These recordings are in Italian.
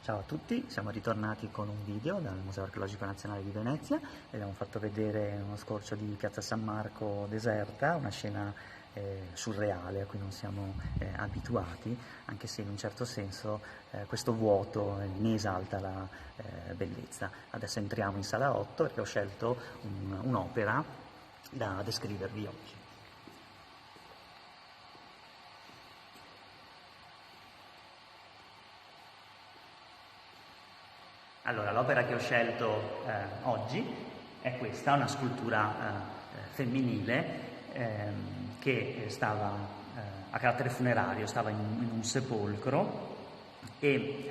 Ciao a tutti, siamo ritornati con un video dal Museo Archeologico Nazionale di Venezia e abbiamo fatto vedere uno scorcio di Piazza San Marco deserta, una scena surreale a cui non siamo abituati, anche se in un certo senso questo vuoto ne esalta la bellezza. Adesso entriamo in sala 8 perché ho scelto un'opera da descrivervi oggi. Allora, l'opera che ho scelto oggi è questa, una scultura femminile che stava a carattere funerario, stava in un sepolcro e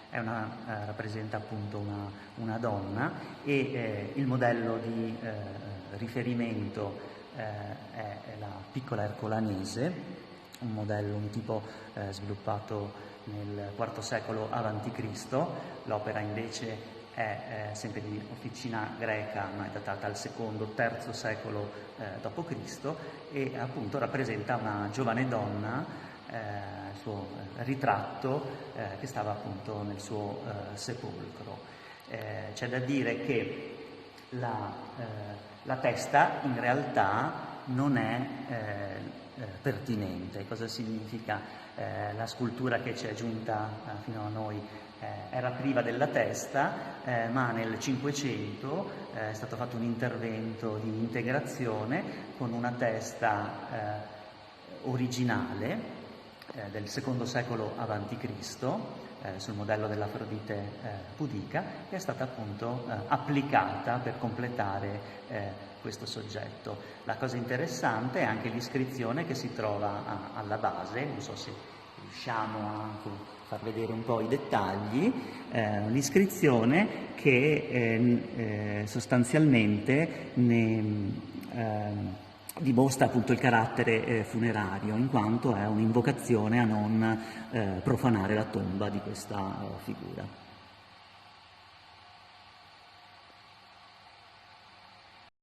rappresenta appunto una donna e il modello di riferimento è la piccola Ercolanese, un tipo sviluppato nel IV secolo a.C. L'opera invece è sempre di officina greca, ma è datata al secondo-terzo secolo d.C. e appunto rappresenta una giovane donna, il suo ritratto che stava appunto nel suo sepolcro. C'è da dire che la testa in realtà non è pertinente. Cosa significa? La scultura che ci è giunta fino a noi era priva della testa, ma nel Cinquecento è stato fatto un intervento di integrazione con una testa originale del secondo secolo a.C., sul modello dell'Afrodite pudica, che è stata appunto applicata per completare questo soggetto. La cosa interessante è anche l'iscrizione che si trova alla base, non so se riusciamo anche a far vedere un po' i dettagli, l'iscrizione che sostanzialmente dimostra appunto il carattere funerario, in quanto è un'invocazione a non profanare la tomba di questa figura.